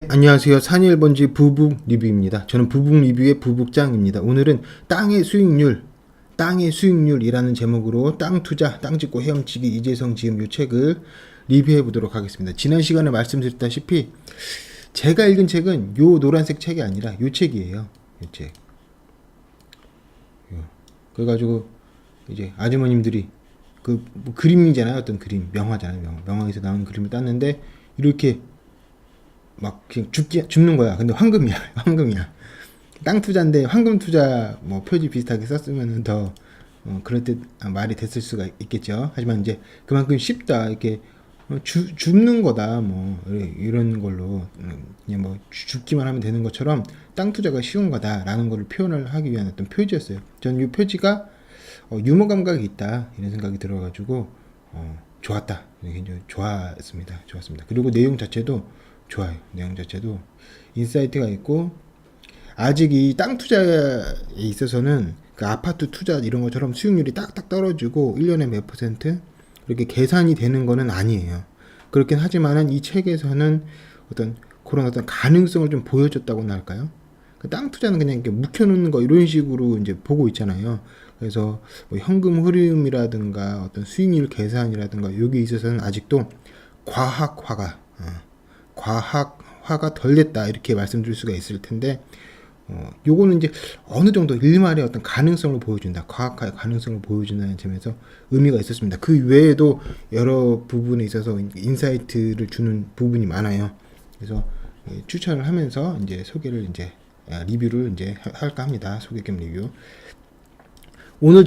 안녕하세요. 산일번지 부북 리뷰입니다. 저는 부북 리뷰의 부북장입니다. 오늘은 땅의 수익률이라는 제목으로 땅 투자, 땅 짓고 헤엄치기 이재성 지음 이 책을 리뷰해 보도록 하겠습니다. 지난 시간에 말씀드렸다시피 제가 읽은 책은 요 노란색 책이 아니라 요 책이에요. 요 책. 그래가지고 이제 아주머님들이 뭐 그림이잖아요. 어떤 그림, 명화잖아요. 명화에서 나온 그림을 땄는데 이렇게 막 그냥 죽는 거야. 근데 황금이야. 황금이야. 땅 투자인데 황금 투자 뭐 표지 비슷하게 썼으면 더 그럴 때 말이 됐을 수가 있겠죠. 하지만 이제 그만큼 쉽다. 이렇게 죽는 거다. 뭐 이런 걸로 그냥 뭐 죽기만 하면 되는 것처럼 땅 투자가 쉬운 거다라는 걸 표현을 하기 위한 어떤 표지였어요. 저는 이 표지가 유머 감각이 있다 이런 생각이 들어가지고 좋았다. 굉장히 좋았습니다. 그리고 내용 자체도 좋아요. 내용 자체도 인사이트가 있고 아직 이 땅 투자에 있어서는 그 아파트 투자 이런 것처럼 수익률이 딱딱 떨어지고 1년에 몇 퍼센트 이렇게 계산이 되는 거는 아니에요. 그렇긴 하지만은 이 책에서는 그런 어떤 가능성을 좀 보여줬다고나 할까요? 그 땅 투자는 그냥 이렇게 묵혀놓는 거 이런 식으로 이제 보고 있잖아요. 그래서 뭐 현금 흐름이라든가 어떤 수익률 계산이라든가 여기 있어서는 아직도 과학화가 덜 됐다 이렇게 말씀드릴 수가 있을 텐데 요거는 이제 어느 정도 일말의 어떤 가능성을 보여준다, 과학화의 가능성을 보여준다는 점에서 의미가 있었습니다. 그 외에도 여러 부분에 있어서 인사이트를 주는 부분이 많아요. 그래서 추천을 하면서 이제 소개를 이제 리뷰를 이제 할까 합니다. 소개 겸 리뷰. 오늘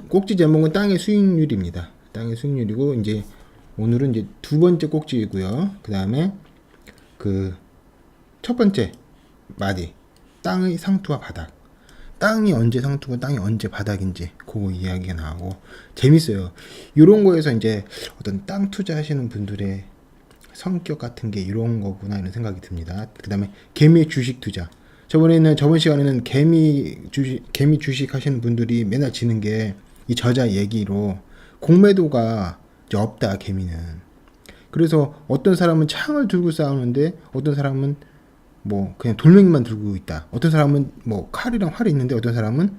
꼭지 제목은 땅의 수익률입니다. 땅의 수익률이고 이제 오늘은 이제 두 번째 꼭지이고요. 그 다음에 첫 번째 마디 땅의 상투와 바닥. 땅이 언제 상투고 땅이 언제 바닥인지 그거 이야기가 나오고 재밌어요. 이런 거에서 이제 어떤 땅 투자하시는 분들의 성격 같은 게 이런 거구나 이런 생각이 듭니다. 그 다음에 개미 주식 투자. 저번 시간에는 개미 주식 하시는 분들이 맨날 지는 게 이 저자 얘기로 공매도가 없다 개미는. 그래서 어떤 사람은 창을 들고 싸우는데 어떤 사람은 뭐 그냥 돌멩이만 들고 있다. 어떤 사람은 뭐 칼이랑 활이 있는데 어떤 사람은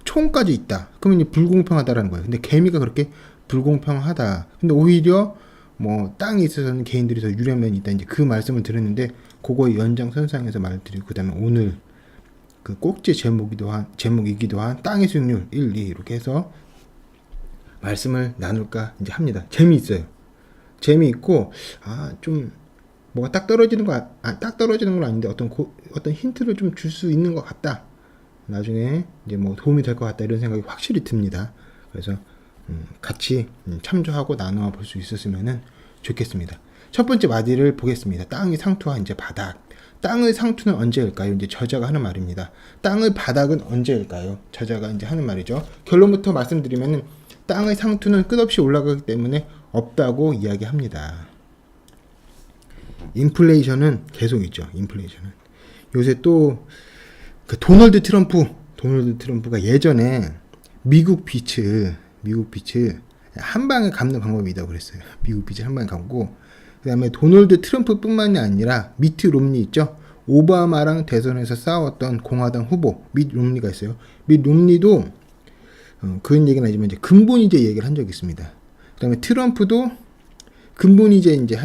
총까지 있다. 그러면 이제 불공평하다라는 거예요. 근데 개미가 그렇게 불공평하다. 근데 오히려 뭐 땅에 있어서는 개인들이 더 유리한 면이 있다. 이제 그 말씀을 드렸는데 그거의 연장선상에서 말드리고 그다음에 오늘 그 꼭지 제목이기도 한 땅의 수익률 1, 2 이렇게 해서 말씀을 나눌까 이제 합니다. 재미있고 좀 뭐가 딱 떨어지는 건 아닌데 어떤 힌트를 좀 줄 수 있는 것 같다. 나중에 이제 뭐 도움이 될 것 같다 이런 생각이 확실히 듭니다. 그래서 같이 참조하고 나눠 볼 수 있었으면은 좋겠습니다. 첫 번째 마디를 보겠습니다. 땅의 상투와 이제 바닥. 땅의 상투는 언제일까요? 이제 저자가 하는 말입니다. 땅의 바닥은 언제일까요? 저자가 이제 하는 말이죠. 결론부터 말씀드리면은 땅의 상투는 끝없이 올라가기 때문에 없다고 이야기합니다. 인플레이션은 계속 있죠. 인플레이션은. 요새 또 그 도널드 트럼프가 예전에 미국 빛을 한 방에 갚는 방법이 있다고 그랬어요. 미국 빛을 한 방에 갚고 그다음에 도널드 트럼프뿐만이 아니라 미트 롬니 있죠. 오바마랑 대선에서 싸웠던 공화당 후보 밋 롬니가 있어요. 밋 롬니도 그런 얘기는 아니지만 이제 근본이제 얘기를 한 적이 있습니다. 그다음에 트럼프도 근본이제 이제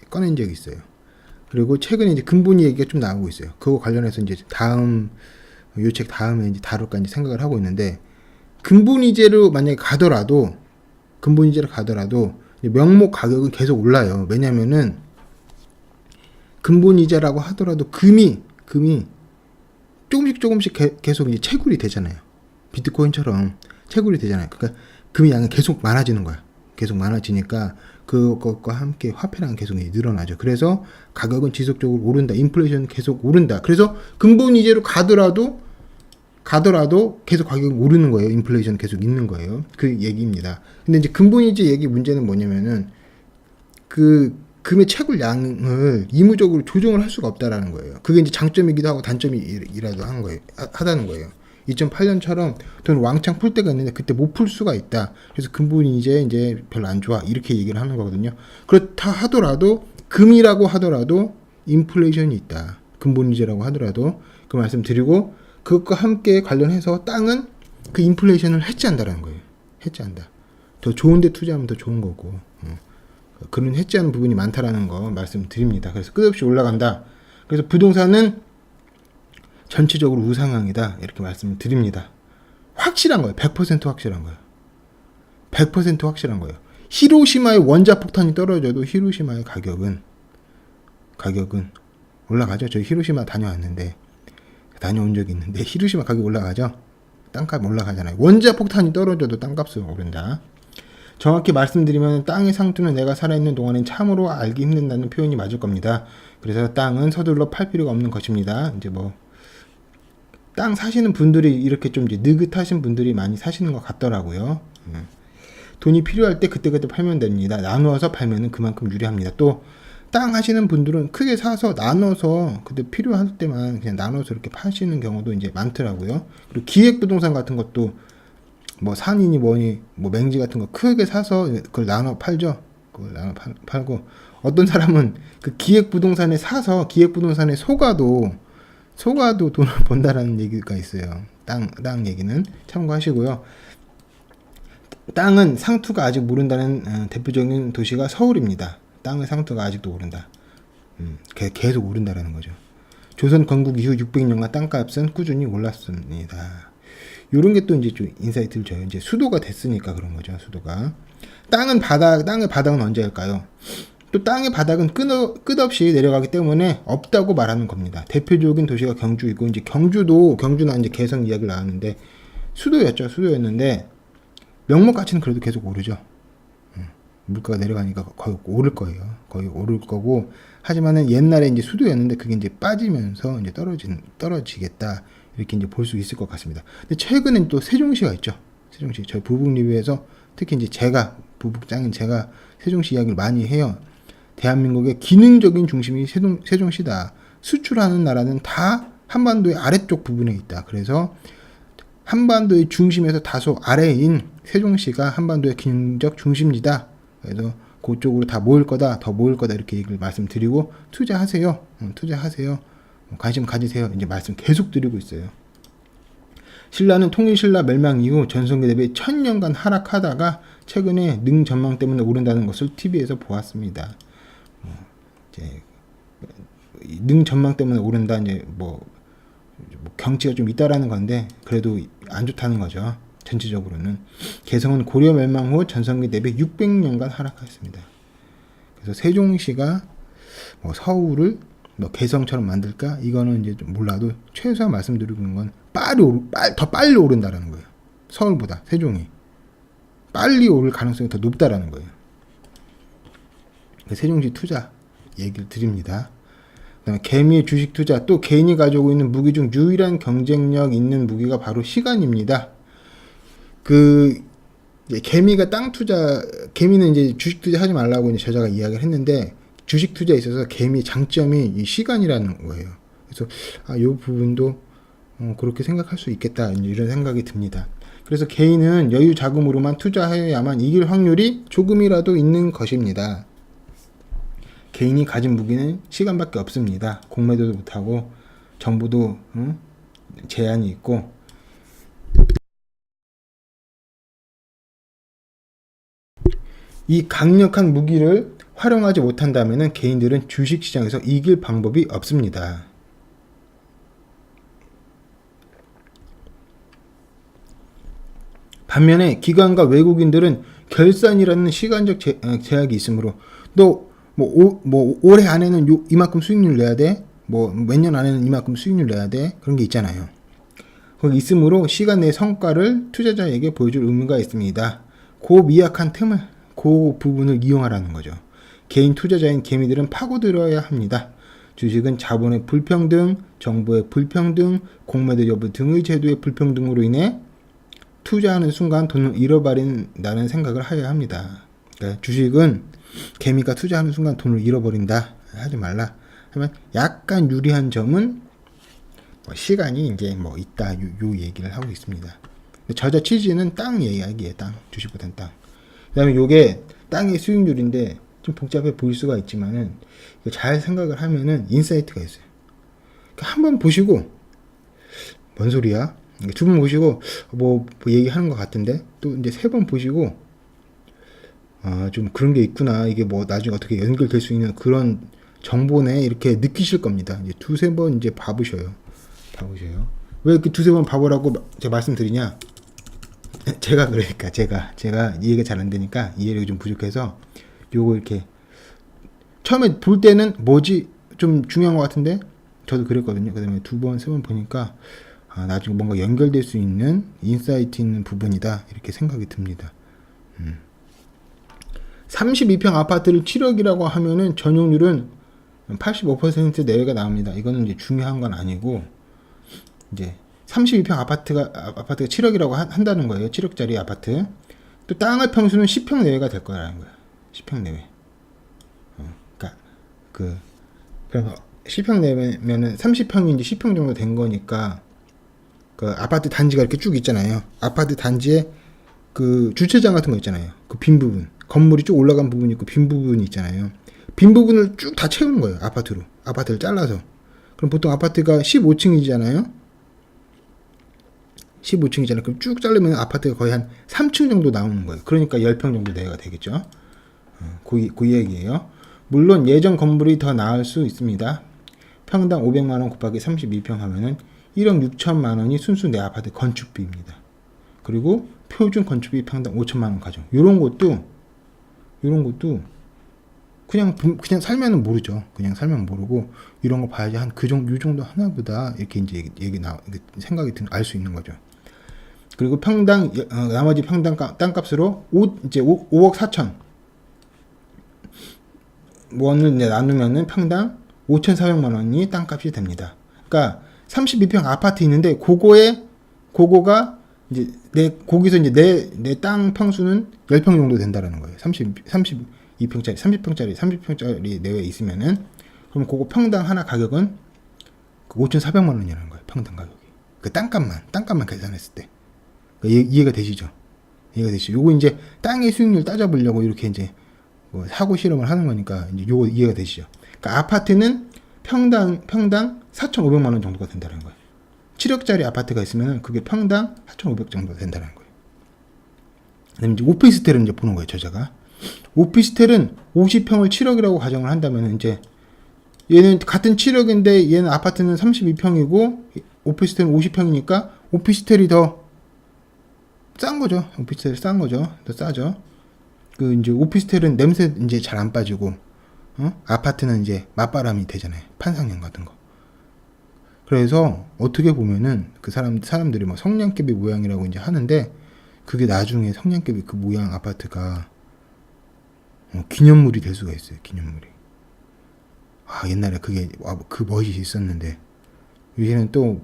꺼낸 적이 있어요. 그리고 최근에 이제 근본이 얘기가 좀 나오고 있어요. 그거 관련해서 이제 요 책 다음에 이제 다룰까 이제 생각을 하고 있는데 근본이제로 만약에 가더라도 명목 가격은 계속 올라요. 왜냐면은 근본이자라고 하더라도 금이 조금씩 계속 이제 채굴이 되잖아요. 비트코인처럼 채굴이 되잖아요. 그러니까 금의 양이 계속 많아지는 거야. 계속 많아지니까 그것과 함께 화폐량은 계속 늘어나죠. 그래서 가격은 지속적으로 오른다. 인플레이션은 계속 오른다. 그래서 근본이제로 가더라도 계속 가격이 오르는 거예요. 인플레이션 계속 있는 거예요. 그 얘기입니다. 근데 이제 근본이제 얘기 문제는 뭐냐면은 그 금의 채굴 양을 의무적으로 조정을 할 수가 없다라는 거예요. 그게 이제 장점이기도 하고 단점이라도 하다는 거예요. 2008년처럼 돈 왕창 풀 때가 있는데 그때 못 풀 수가 있다. 그래서 근본이 이제 별로 안 좋아. 이렇게 얘기를 하는 거거든요. 그렇다 하더라도 금이라고 하더라도 인플레이션이 있다. 근본이자라고 하더라도 그 말씀 드리고, 그것과 함께 관련해서 땅은 그 인플레이션을 해지한다라는 거예요. 해지한다. 더 좋은데 투자하면 더 좋은 거고, 그런 해지하는 부분이 많다라는 거 말씀드립니다. 그래서 끝없이 올라간다. 그래서 부동산은 전체적으로 우상향이다. 이렇게 말씀을 드립니다. 확실한 거예요. 100% 확실한 거예요. 100% 확실한 거예요. 히로시마의 원자폭탄이 떨어져도 히로시마의 가격은 올라가죠. 저 히로시마 다녀온 적이 있는데 히로시마 가격 올라가죠. 땅값 올라가잖아요. 원자폭탄이 떨어져도 땅값은 오른다. 정확히 말씀드리면 땅의 상투는 내가 살아있는 동안엔 참으로 알기 힘든다는 표현이 맞을 겁니다. 그래서 땅은 서둘러 팔 필요가 없는 것입니다. 이제 뭐 땅 사시는 분들이 이렇게 좀 이제 느긋하신 분들이 많이 사시는 것 같더라고요. 돈이 필요할 때 그때그때 팔면 됩니다. 나누어서 팔면은 그만큼 유리합니다. 또 땅 하시는 분들은 크게 사서 나눠서 그때 필요할 때만 그냥 나눠서 이렇게 파시는 경우도 이제 많더라고요. 그리고 기획부동산 같은 것도 뭐 산이니 뭐니 뭐 맹지 같은 거 크게 사서 그걸 나눠 팔죠. 그걸 나눠 팔고, 어떤 사람은 그 기획부동산에 사서 기획부동산에 속아도 돈을 번다라는 얘기가 있어요. 땅 얘기는 참고하시고요. 땅은 상투가 아직 모른다는 대표적인 도시가 서울입니다. 땅의 상투가 아직도 오른다. 계속 오른다라는 거죠. 조선 건국 이후 600년간 땅값은 꾸준히 올랐습니다. 요런 게 또 이제 좀 인사이트를 줘요. 이제 수도가 됐으니까 그런 거죠. 수도가. 땅의 바닥은 언제일까요? 또 땅의 바닥은 끝없이 내려가기 때문에 없다고 말하는 겁니다. 대표적인 도시가 경주이고, 이제 경주나 이제 개성 이야기를 나왔는데 수도였는데 명목 가치는 그래도 계속 오르죠. 물가가 내려가니까 거의 오를 거예요. 거의 오를 거고, 하지만은 옛날에 이제 수도였는데 그게 이제 빠지면서 이제 떨어지겠다. 이렇게 이제 볼 수 있을 것 같습니다. 근데 최근엔 또 세종시가 있죠. 세종시. 저희 부북 리뷰에서 특히 이제 부북장인 제가 세종시 이야기를 많이 해요. 대한민국의 기능적인 중심이 세종시다. 수출하는 나라는 다 한반도의 아래쪽 부분에 있다. 그래서 한반도의 중심에서 다소 아래인 세종시가 한반도의 기능적 중심지다. 그래서 그쪽으로 다 모일 거다, 더 모일 거다, 이렇게 얘기를 말씀드리고, 투자하세요. 관심 가지세요. 이제 말씀 계속 드리고 있어요. 신라는 통일신라 멸망 이후 전성기 대비 1000년간 하락하다가 최근에 능 전망 때문에 오른다는 것을 TV에서 보았습니다. 이제 능 전망 때문에 오른다, 이제 뭐 경치가 좀 있다라는 건데 그래도 안 좋다는 거죠. 전체적으로는. 개성은 고려 멸망 후 전성기 대비 600년간 하락했습니다. 그래서 세종시가 뭐 서울을 뭐 개성처럼 만들까? 이거는 이제 좀 몰라도 최소한 말씀드리고 있는 건 더 빨리 오른다라는 거예요. 서울보다 세종이 빨리 오를 가능성이 더 높다라는 거예요. 세종시 투자 얘기를 드립니다. 그다음에 개미의 주식 투자, 또 개인이 가지고 있는 무기 중 유일한 경쟁력 있는 무기가 바로 시간입니다. 개미가 개미는 이제 주식 투자 하지 말라고 이제 저자가 이야기를 했는데, 주식 투자에 있어서 개미의 장점이 이 시간이라는 거예요. 그래서 이 부분도 그렇게 생각할 수 있겠다, 이런 생각이 듭니다. 그래서 개인은 여유 자금으로만 투자해야만 이길 확률이 조금이라도 있는 것입니다. 개인이 가진 무기는 시간밖에 없습니다. 공매도도 못하고 정보도 제한이 있고, 이 강력한 무기를 활용하지 못한다면 개인들은 주식시장에서 이길 방법이 없습니다. 반면에 기관과 외국인들은 결산이라는 시간적 제약이 있으므로, 너 올해 안에는 이만큼 수익률 내야 돼, 몇 년 안에는 이만큼 수익률 내야 돼, 그런 게 있잖아요. 거기 있으므로 시간 내 성과를 투자자에게 보여줄 의무가 있습니다. 미약한 틈을, 부분을 이용하라는 거죠. 개인 투자자인 개미들은 파고들어야 합니다. 주식은 자본의 불평등, 정보의 불평등, 공매도 여부 등의 제도의 불평등으로 인해 투자하는 순간 돈을 잃어버린다는 생각을 해야 합니다. 그러니까 주식은 개미가 투자하는 순간 돈을 잃어버린다, 하지 말라. 하지만 약간 유리한 점은 시간이 이제 있다, 요 얘기를 하고 있습니다. 저자 취지는 땅 이야기예요. 땅, 주식보다는 땅. 그 다음에 요게 땅의 수익률인데, 좀 복잡해 보일 수가 있지만은 잘 생각을 하면은 인사이트가 있어요. 한번 보시고 뭔 소리야? 두 번 보시고 뭐 얘기하는 것 같은데 또 이제 세 번 보시고 좀 그런 게 있구나. 이게 뭐 나중에 어떻게 연결될 수 있는 그런 정보네 이렇게 느끼실 겁니다. 이제 두세 번 이제 봐보셔요. 왜 이렇게 두세 번 봐보라고 제가 말씀드리냐? 제가 그러니까 제가 이해가 잘 안 되니까 이해력이 좀 부족해서 요거 이렇게 처음에 볼 때는 뭐지 좀 중요한 것 같은데 저도 그랬거든요. 그다음에 두 번, 세 번 보니까 나중에 뭔가 연결될 수 있는 인사이트 있는 부분이다 이렇게 생각이 듭니다. 32평 아파트를 7억이라고 하면은 전용률은 85% 내외가 나옵니다. 이거는 이제 중요한 건 아니고 이제 32평 아파트가 7억이라고 한다는 거예요. 7억짜리 아파트. 또 땅의 평수는 10평 내외가 될 거라는 거예요. 10평 내외. 그러니까 그래서 10평 내외면은 30평인지 10평 정도 된 거니까 그 아파트 단지가 이렇게 쭉 있잖아요. 아파트 단지에 그 주차장 같은 거 있잖아요. 그 빈 부분. 건물이 쭉 올라간 부분이 있고 빈 부분이 있잖아요. 빈 부분을 쭉 다 채우는 거예요. 아파트를 잘라서. 그럼 보통 아파트가 15층이잖아요. 15층이잖아요. 그럼 쭉 자르면 아파트가 거의 한 3층 정도 나오는 거예요. 그러니까 10평 정도 내가 되겠죠. 그 얘기예요. 물론 예전 건물이 더 나을 수 있습니다. 평당 500만원 곱하기 32평 하면은 1억 6천만 원이 순수 내 아파트 건축비입니다. 그리고 표준 건축비 평당 5천만 원 가정. 이런 것도 그냥 살면은 모르죠. 그냥 살면 모르고 이런 거 봐야지 한 요 정도 하나보다 이렇게 이제 생각이 알 수 있는 거죠. 그리고 평당 나머지 평당 땅값으로 5억 4천 원을 나누면은 평당 5,400만 원이 땅값이 됩니다. 그러니까 32평 아파트 있는데 그거가 이제 거기서 이제 내 땅 평수는 10평 정도 된다라는 거예요. 32평짜리, 30평짜리 내외에 있으면은 그럼 그거 평당 하나 가격은 5,400만 원이라는 거예요. 평당 가격이. 그 땅값만 계산했을 때. 이해가 되시죠? 요거 이제 땅의 수익률 따져보려고 이렇게 이제 뭐 사고 실험을 하는 거니까 이제 요거 이해가 되시죠? 그러니까 아파트는 평당 4,500만 원 정도가 된다는 거예요. 7억짜리 아파트가 있으면 그게 평당 4,500 정도 된다는 거예요. 그다음에 이제 오피스텔을 이제 보는 거예요, 저자가. 오피스텔은 50평을 7억이라고 가정을 한다면 이제 얘는 같은 7억인데 얘는 아파트는 32평이고 오피스텔은 50평이니까 오피스텔이 더 싼 거죠. 오피스텔이 싼 거죠. 더 싸죠. 그 이제 오피스텔은 냄새 이제 잘 안 빠지고 아파트는 이제 맞바람이 되잖아요. 판상형 같은 거. 그래서 어떻게 보면은 그 사람들이 막 성냥개비 모양이라고 이제 하는데 그게 나중에 성냥개비 그 모양 아파트가 기념물이 될 수가 있어요. 기념물이. 옛날에 그게 그 멋이 있었는데 요새는 또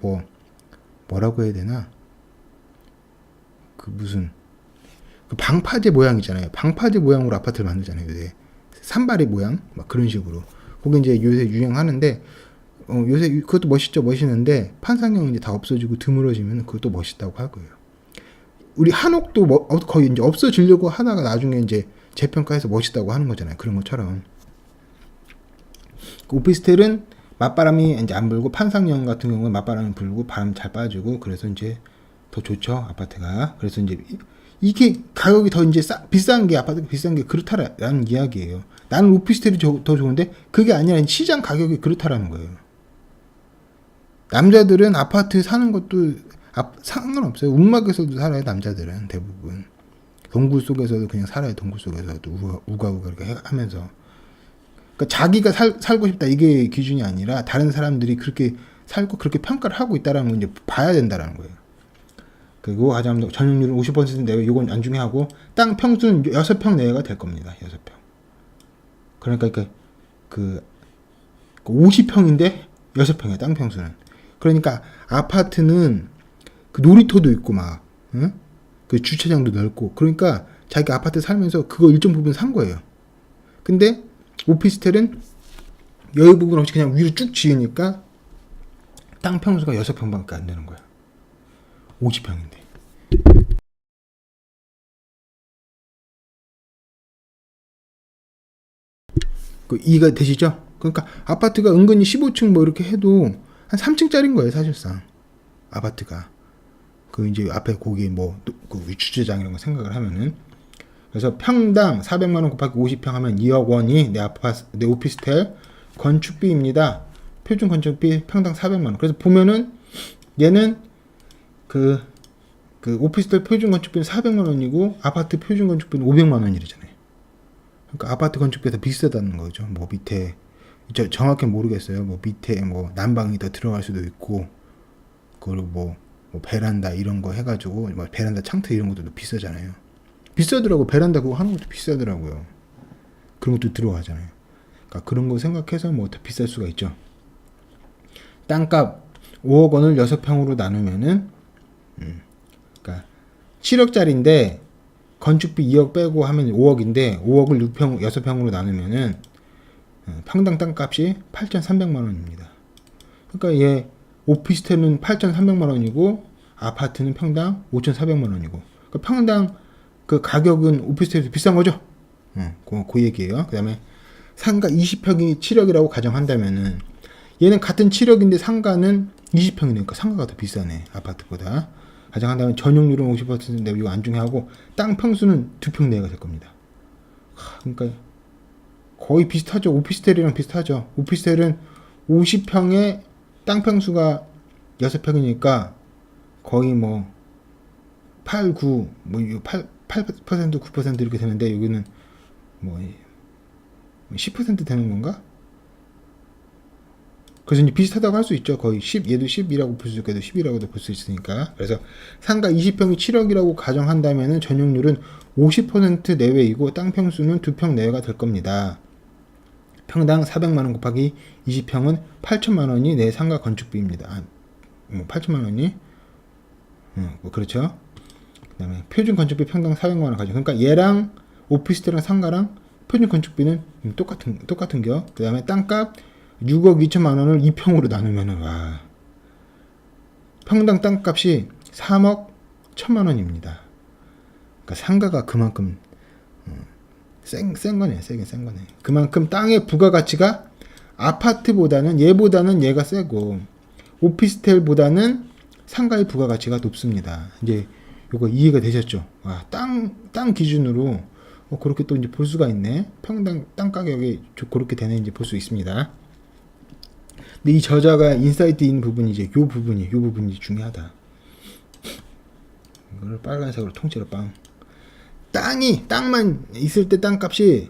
뭐라고 해야 되나? 그 무슨 그 방파제 모양이잖아요. 방파제 모양으로 아파트를 만들잖아요. 요새 산발의 모양 막 그런 식으로. 그게 이제 요새 유행하는데 요새 그것도 멋있는데 판상형 이제 다 없어지고 드물어지면 그것도 멋있다고 할 거예요. 우리 한옥도 거의 이제 없어지려고 하다가 나중에 이제 재평가해서 멋있다고 하는 거잖아요. 그런 것처럼. 그 오피스텔은 맞바람이 이제 안 불고 판상형 같은 경우는 맞바람이 불고 바람 잘 빠지고 그래서 이제 더 좋죠. 아파트가. 그래서 이제 이게 가격이 더 이제 비싼 게 아파트가 비싼 게 그렇다라는 이야기예요. 나는 오피스텔이 더 좋은데 그게 아니라 시장 가격이 그렇다라는 거예요. 남자들은 아파트 사는 것도 상관없어요. 움막에서도 살아요. 남자들은 대부분. 동굴 속에서도 그냥 살아요. 동굴 속에서도 우가우가 이렇게 하면서. 그러니까 자기가 살고 싶다 이게 기준이 아니라 다른 사람들이 그렇게 살고 그렇게 평가를 하고 있다라는 걸 이제 봐야 된다라는 거예요. 그리고 하자면 전용률은 50% 내외 이건 안 중요하고 땅 평수는 6평 내외가 될 겁니다. 6평. 그러니까 그 50평인데 6평이야. 땅 평수는. 그러니까 아파트는 그 놀이터도 있고 막 그 주차장도 넓고 그러니까 자기가 아파트 살면서 그거 일정 부분 산 거예요. 근데 오피스텔은 여유 부분 없이 그냥 위로 쭉 지으니까 땅 평수가 6평밖에 안 되는 거야. 50평인데. 이해가 되시죠? 그러니까 아파트가 은근히 15층 뭐 이렇게 해도 한 3층짜리인 거예요, 사실상. 아파트가. 이제 앞에 거기 그 주차장 이런 거 생각을 하면은. 그래서 평당 400만 원 곱하기 50평 하면 2억 원이 내 오피스텔 건축비입니다. 표준 건축비 평당 400만 원. 그래서 보면은 얘는 그 오피스텔 표준 건축비는 400만 원이고 아파트 표준 건축비는 500만 원이잖아요. 그러니까 아파트 건축비가 더 비싸다는 거죠. 밑에 정확히 모르겠어요. 밑에 난방이 더 들어갈 수도 있고, 그리고 베란다 이런 거 해가지고 베란다 창틀 이런 것도 비싸잖아요. 비싸더라고. 베란다 그거 하는 것도 비싸더라고요. 그런 것도 들어가잖아요. 그러니까 그런 거 생각해서 더 비쌀 수가 있죠. 땅값 5억 원을 6평으로 나누면은 그러니까 7억짜리인데 건축비 2억 빼고 하면 5억인데 5억을 6평으로 나누면은 평당 땅값이 8,300만 원입니다. 그러니까 얘 오피스텔은 8,300만 원이고 아파트는 평당 5,400만 원이고, 그러니까 평당 그 가격은 오피스텔에서 비싼 거죠. 그 얘기예요. 그다음에 상가 20평이 7억이라고 가정한다면은 얘는 같은 7억인데 상가는 20평이니까 상가가 더 비싸네, 아파트보다. 가정한다면 전용률은 50%인데 이거 안 중요하고 땅 평수는 2평 내외가 될 겁니다. 그러니까 거의 비슷하죠. 오피스텔이랑 비슷하죠. 오피스텔은 50평에 땅 평수가 6평이니까 거의 8, 9, 8%, 9% 이렇게 되는데 여기는 10% 되는 건가? 그래서 이제 비슷하다고 할 수 있죠. 거의 10, 얘도 10이라고 볼 수 있고, 얘도 10이라고도 볼 수 있으니까. 그래서 상가 20평이 7억이라고 가정한다면은 전용률은 50% 내외이고 땅 평수는 2평 내외가 될 겁니다. 평당 400만 원 곱하기 20평은 8천만 원이 내 상가 건축비입니다. 8천만 원이 그렇죠. 그다음에 표준 건축비 평당 400만 원 가죠. 그러니까 얘랑 오피스텔이랑 상가랑 표준 건축비는 똑같은겨. 그다음에 땅값 6억 2천만 원을 2평으로 나누면은 평당 땅값이 3억 1천만 원입니다. 그러니까 상가가 그만큼 센 거네. 세긴 센 거네. 그만큼 땅의 부가가치가 아파트보다는 얘가 세고 오피스텔보다는 상가의 부가가치가 높습니다. 이제 요거 이해가 되셨죠? 땅 기준으로 그렇게 또 이제 볼 수가 있네. 평당 땅 가격이 그렇게 되네 이제 볼 수 있습니다. 근데 이 저자가 인사이트 있는 부분이 이제 요 부분이 중요하다. 이걸 빨간색으로 통째로 땅만 있을 때 땅값이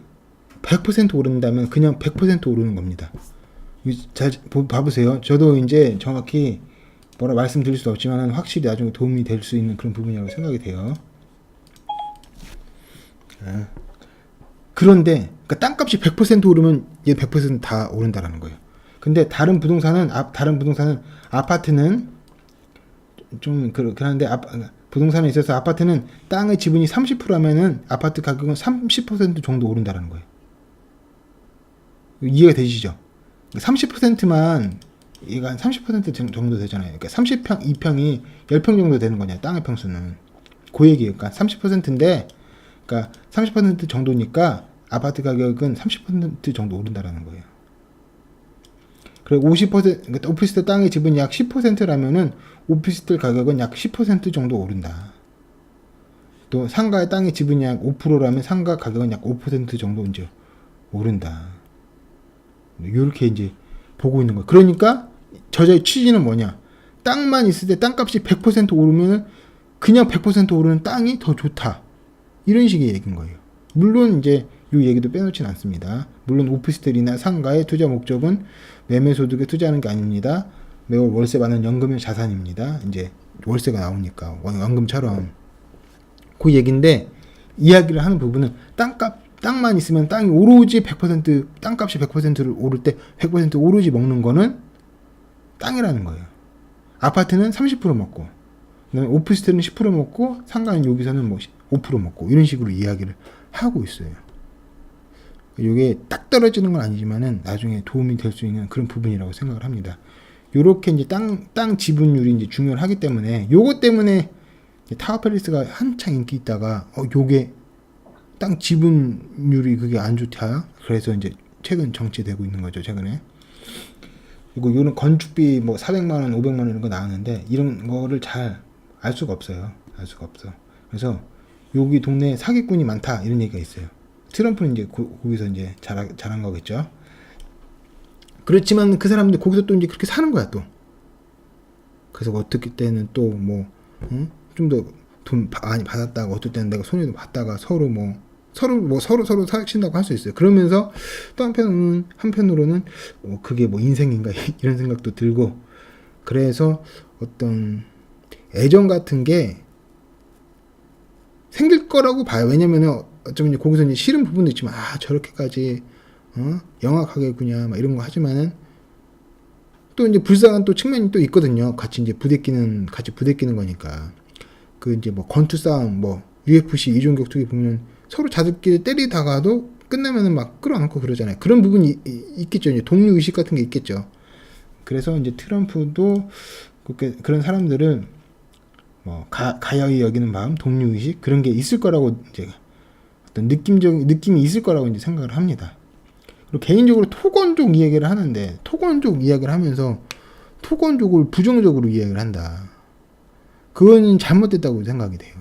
100% 오른다면 그냥 100% 오르는 겁니다. 잘 봐보세요. 저도 이제 정확히 뭐라 말씀드릴 수 없지만 확실히 나중에 도움이 될 수 있는 그런 부분이라고 생각이 돼요. 그런데 그러니까 땅값이 100% 오르면 얘 100% 다 오른다라는 거예요. 근데 다른 부동산은 아파트는 좀 그런데 부동산에 있어서 아파트는 땅의 지분이 30%라면은 아파트 가격은 30% 정도 오른다라는 거예요. 이해가 되시죠? 30%만 얘가 한 30% 정도 되잖아요. 그러니까 30평, 2평이 10평 정도 되는 거냐, 땅의 평수는. 그 얘기예요. 그러니까 30%인데, 그러니까 30% 정도니까 아파트 가격은 30% 정도 오른다라는 거예요. 그리고 50%, 그러니까 오피스텔 땅의 지분이 약 10%라면은 오피스텔 가격은 약 10% 정도 오른다. 또 상가의 땅의 지분이 약 5%라면 상가 가격은 약 5% 정도 이제 오른다. 이렇게 이제 보고 있는 거예요. 그러니까 저자의 취지는 뭐냐? 땅만 있을 때 땅값이 100% 오르면 그냥 100% 오르는 땅이 더 좋다. 이런 식의 얘기인 거예요. 물론 이제 이 얘기도 빼놓진 않습니다. 물론 오피스텔이나 상가의 투자 목적은 매매 소득에 투자하는 게 아닙니다. 매월 월세 받는 연금형 자산입니다. 이제 월세가 나오니까 연금처럼 그 얘기인데, 이야기를 하는 부분은 땅만 있으면 땅이 오로지 100% 땅값이 100%를 오를 때 100% 오로지 먹는 거는 땅이라는 거예요. 아파트는 30% 먹고, 그다음에 오피스텔은 10% 먹고, 상가는 여기서는 5% 먹고, 이런 식으로 이야기를 하고 있어요. 이게 딱 떨어지는 건 아니지만은 나중에 도움이 될 수 있는 그런 부분이라고 생각을 합니다. 요렇게 이제 땅 지분율이 이제 중요하기 때문에, 요것 때문에 타워팰리스가 한창 인기 있다가 요게 땅 지분율이 그게 안 좋다. 그래서 이제 최근 정치되고 있는 거죠, 최근에. 그리고 이런 건축비 뭐 400만 원, 500만 원 이런 거 나왔는데 이런 거를 잘 알 수가 없어요. 알 수가 없어. 그래서 여기 동네에 사기꾼이 많다 이런 얘기가 있어요. 트럼프는 이제 거기서 이제 잘한 거겠죠. 그렇지만 그 사람들 거기서 또 이제 그렇게 사는 거야 또. 그래서 어떻게 때는 또 뭐 좀 더 돈 많이 받았다가 어떨 때는 내가 손해도 받다가 서로 사신다고 할 수 있어요. 그러면서 또 한편으로는 그게 뭐 인생인가 이런 생각도 들고, 그래서 어떤 애정 같은 게 생길 거라고 봐요. 왜냐면은 어쩌면 이제 거기서 이제 싫은 부분도 있지만 저렇게까지 영악하겠구냐 막 이런 거 하지만은 또 이제 불쌍한 또 측면이 또 있거든요. 같이 부대끼는 거니까. 그 이제 뭐 권투 싸움, 뭐 UFC 이종 격투기 보면 서로 자들끼리 때리다가도 끝나면은 막 끌어안고 그러잖아요. 그런 부분이 있겠죠. 이제 동료 의식 같은 게 있겠죠. 그래서 이제 트럼프도 그런 사람들을 뭐 가여이 여기는 마음, 동료 의식 그런 게 있을 거라고 이제 어떤 느낌이 있을 거라고 이제 생각을 합니다. 그리고 개인적으로 토건족 이야기를 하는데, 토건족 이야기를 하면서 토건족을 부정적으로 이야기를 한다. 그거는 잘못됐다고 생각이 돼요.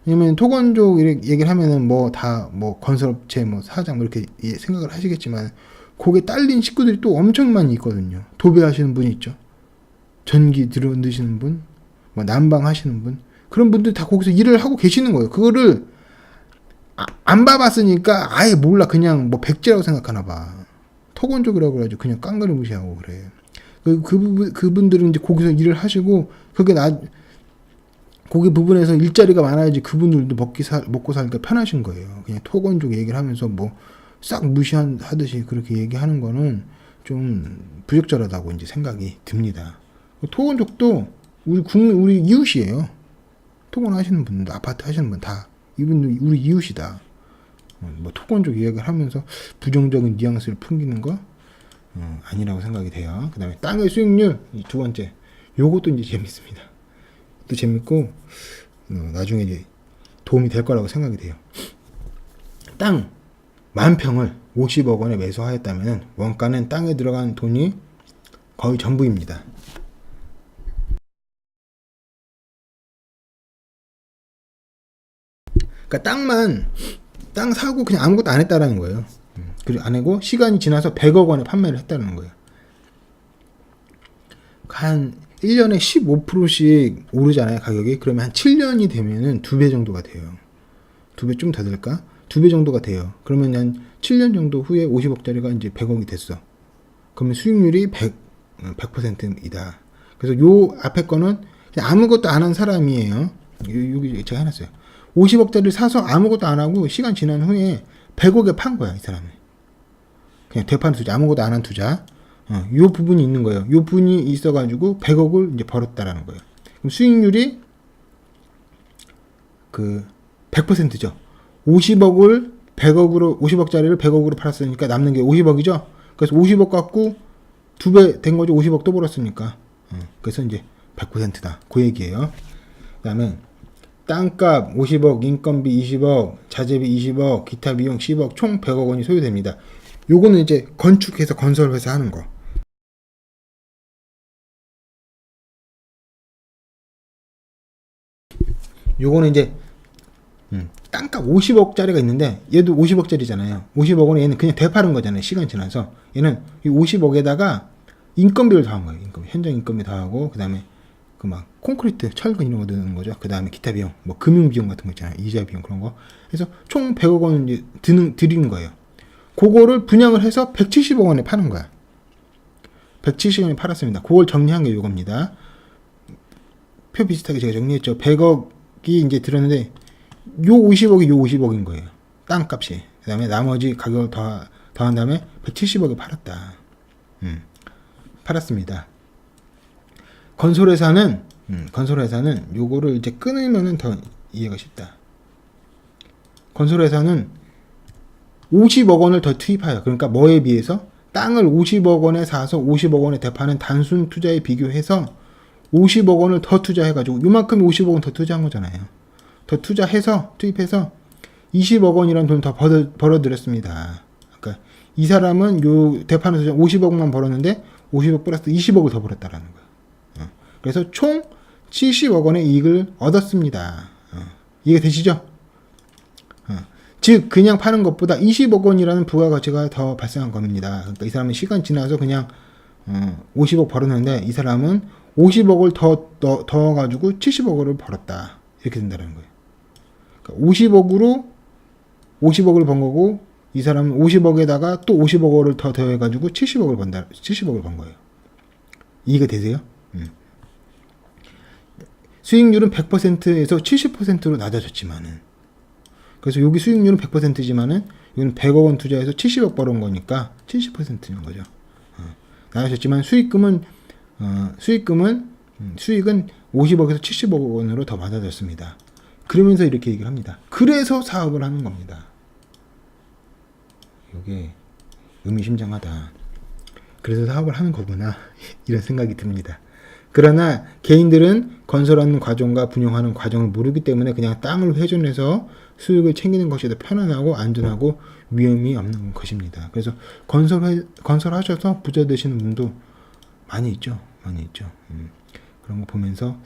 왜냐면 토건족 얘기를 하면은 뭐 건설업체 사장 이렇게 생각을 하시겠지만, 거기에 딸린 식구들이 또 엄청 많이 있거든요. 도배하시는 분이 있죠. 전기 들어드시는 분, 뭐 난방 하시는 분, 그런 분들 다 거기서 일을 하고 계시는 거예요. 그거를 안 봐봤으니까 아예 몰라. 그냥 뭐 백제라고 생각하나 봐. 토건족이라고 그래가지고 그냥 깡그리 무시하고 그래. 그분들은 이제 거기서 일을 하시고, 거기 부분에서 일자리가 많아야지 그분들도 먹고 살기가 편하신 거예요. 그냥 토건족 얘기를 하면서 뭐 싹 무시하듯이 그렇게 얘기하는 거는 좀 부적절하다고 이제 생각이 듭니다. 토건족도 우리 이웃이에요. 토건 하시는 분들, 아파트 하시는 분 다 이분들 우리 이웃이다. 뭐 토건족 이야기를 하면서 부정적인 뉘앙스를 풍기는 거 아니라고 생각이 돼요. 그 다음에 땅의 수익률 두 번째, 요것도 이제 재밌습니다. 또 재밌고 나중에 이제 도움이 될 거라고 생각이 돼요. 땅 10,000평을 50억 원에 매수하였다면 원가는 땅에 들어간 돈이 거의 전부입니다. 그러니까 땅 사고 그냥 아무것도 안 했다라는 거예요. 그리고 안 하고 시간이 지나서 100억 원에 판매를 했다는 거예요. 한 1년에 15%씩 오르잖아요, 가격이. 그러면 한 7년이 되면은 2배 정도가 돼요. 2배 좀 더 될까? 2배 정도가 돼요. 그러면 한 7년 정도 후에 50억짜리가 이제 100억이 됐어. 그러면 수익률이 100%이다. 그래서 요 앞에 거는 그냥 아무것도 안 한 사람이에요. 여기 제가 해놨어요. 50억짜리를 사서 아무것도 안 하고 시간 지난 후에 100억에 판 거야, 이 사람은. 그냥 되판 투자, 아무것도 안 한 투자. 요 부분이 있는 거예요. 요 부분이 있어가지고 100억을 이제 벌었다라는 거예요. 그럼 수익률이 100%죠. 50억짜리를 100억으로 팔았으니까 남는 게 50억이죠. 그래서 50억 갖고 2배 된 거죠. 50억 또 벌었으니까. 그래서 이제 100%다. 그 얘기예요. 그 다음에 땅값 50억, 인건비 20억, 자재비 20억, 기타 비용 10억, 총 100억 원이 소요됩니다. 요거는 이제 건축해서 건설회사 하는 거. 요거는 이제 땅값 50억짜리가 있는데 얘도 50억짜리잖아요. 50억 원에 얘는 그냥 되파는 거잖아요. 시간 지나서. 얘는 이 50억에다가 인건비를 더한 거예요. 현장 인건비 더하고, 그 다음에 콘크리트, 철근 이런 거 드는 거죠. 그 다음에 기타 비용, 뭐 금융 비용 같은 거 있잖아요. 이자 비용 그런 거. 그래서 총 100억 원 이제 드리는 거예요. 그거를 분양을 해서 170억 원에 파는 거야. 170억 원에 팔았습니다. 그걸 정리한 게 이겁니다. 표 비슷하게 제가 정리했죠. 100억이 이제 들었는데 요 50억인 거예요. 땅값이. 그 다음에 나머지 가격을 더한 다음에 170억에 팔았다. 팔았습니다. 건설회사는 요거를 이제 끊으면은 더 이해가 쉽다. 건설회사는 50억 원을 더 투입하여, 그러니까 뭐에 비해서 땅을 50억 원에 사서 50억 원에 되파는 단순 투자에 비교해서 50억 원을 더 투자해가지고 요만큼 50억 원 더 투자한 거잖아요. 더 투입해서 20억 원이라는 돈을 더 벌어들였습니다. 그러니까 이 사람은 요 대파는 투자 50억만 벌었는데 50억 플러스 20억을 더 벌었다라는 거예요. 그래서 총 70억 원의 이익을 얻었습니다. 이해가 되시죠? 즉 그냥 파는 것보다 20억 원이라는 부가가치가 더 발생한 겁니다. 그러니까 이 사람은 시간 지나서 그냥 50억 벌었는데 이 사람은 50억을 더 가지고 70억 원을 벌었다. 이렇게 된다는 거예요. 그러니까 50억을 번 거고 이 사람은 50억에다가 또 50억 원을 더 더해가지고 70억을 번 거예요. 이해가 되세요? 수익률은 100%에서 70%로 낮아졌지만은, 그래서 여기 수익률은 100%지만은 여기는 100억 원 투자해서 70억 벌은 거니까 70%인 거죠. 낮아졌지만 수익은 50억에서 70억 원으로 더 많아졌습니다. 그러면서 이렇게 얘기를 합니다. 그래서 사업을 하는 겁니다. 이게 의미심장하다. 그래서 사업을 하는 거구나 이런 생각이 듭니다. 그러나 개인들은 건설하는 과정과 분양하는 과정을 모르기 때문에 그냥 땅을 회전해서 수익을 챙기는 것이 더 편안하고 안전하고 위험이 없는 것입니다. 그래서 건설하셔서 부자 되시는 분도 많이 있죠. 그런 거 보면서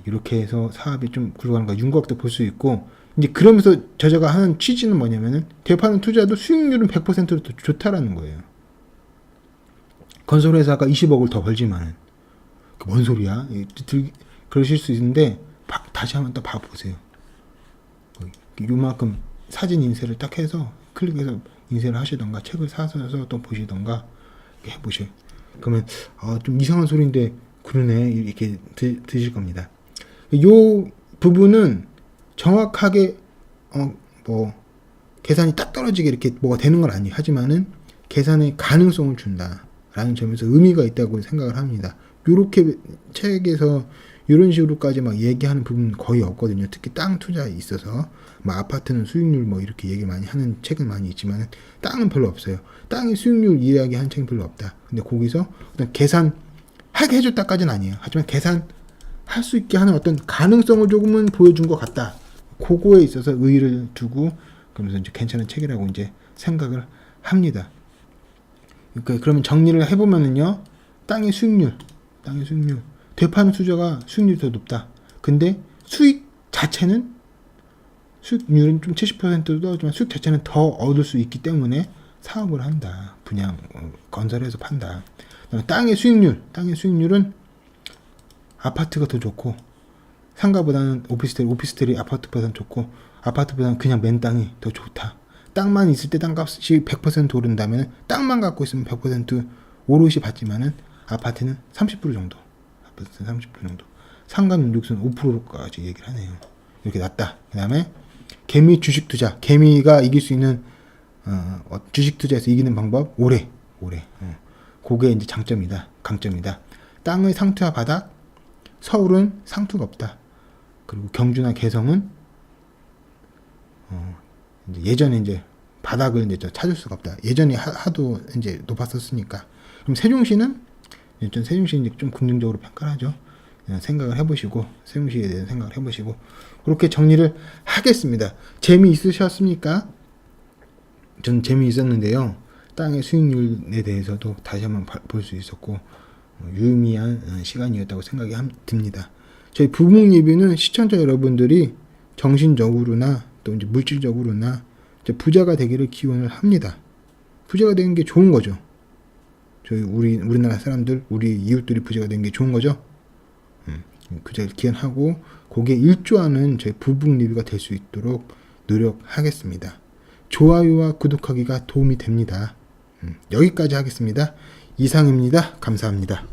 이렇게 해서 사업이 좀 굴러가는 거 윤곽도 볼 수 있고, 이제 그러면서 저자가 하는 취지는 뭐냐면은 대파는 투자도 수익률은 100%로 더 좋다라는 거예요. 건설회사가 20억을 더 벌지만은 뭔 소리야? 그러실 수 있는데 다시 한번 또 봐보세요. 요만큼 사진 인쇄를 딱 해서 클릭해서 인쇄를 하시던가 책을 사서 또 보시던가 해보셔요. 그러면 좀 이상한 소리인데 그러네 이렇게 드실 겁니다. 요 부분은 정확하게 계산이 딱 떨어지게 이렇게 뭐가 되는 건 아니에요. 하지만은 계산의 가능성을 준다라는 점에서 의미가 있다고 생각을 합니다. 요렇게 책에서 이런 식으로까지 막 얘기하는 부분은 거의 없거든요. 특히 땅 투자에 있어서 아파트는 수익률 이렇게 얘기 많이 하는 책은 많이 있지만 땅은 별로 없어요. 땅의 수익률 이야기하는 책은 별로 없다. 근데 거기서 계산하게 해줬다까지는 아니에요. 하지만 계산할 수 있게 하는 어떤 가능성을 조금은 보여준 것 같다. 그거에 있어서 의의를 두고 그러면서 이제 괜찮은 책이라고 이제 생각을 합니다. 그러니까 그러면 정리를 해보면은요, 땅의 수익률, 되파는 투자가 수익률이 더 높다. 근데 수익률은 좀 70%도 떨어지만 수익 자체는 더 얻을 수 있기 때문에 사업을 한다. 분양, 건설해서 판다. 땅의 수익률은 아파트가 더 좋고, 상가보다는 오피스텔이 아파트보다는 좋고, 아파트보다는 그냥 맨 땅이 더 좋다. 땅만 있을 때 땅값이 100% 오른다면 땅만 갖고 있으면 100% 오롯이 받지만은 아파트는 30% 정도. 상가 민족수는 5%까지 얘기를 하네요. 이렇게 낮다. 그 다음에 개미 주식 투자. 개미가 이길 수 있는 주식 투자에서 이기는 방법 오래. 그게 이제 강점이다. 땅의 상투와 바닥. 서울은 상투가 없다. 그리고 경주나 개성은 예전에 이제 바닥을 이제 찾을 수가 없다. 예전에 하도 이제 높았었으니까. 그럼 세종시는 좀 긍정적으로 평가를 하죠. 생각을 해보시고, 세종시에 대해서 생각을 해보시고, 그렇게 정리를 하겠습니다. 재미있으셨습니까? 저는 재미있었는데요. 땅의 수익률에 대해서도 다시 한번 볼 수 있었고, 유의미한 시간이었다고 생각이 듭니다. 저희 부목 리뷰는 시청자 여러분들이 정신적으로나 또 이제 물질적으로나 이제 부자가 되기를 기원을 합니다. 부자가 되는 게 좋은 거죠. 우리나라 사람들, 우리 이웃들이 부자가 되는 게 좋은 거죠. 부자를 기원하고 거기에 일조하는 저희 부북 리뷰가 될 수 있도록 노력하겠습니다. 좋아요와 구독하기가 도움이 됩니다. 여기까지 하겠습니다. 이상입니다. 감사합니다.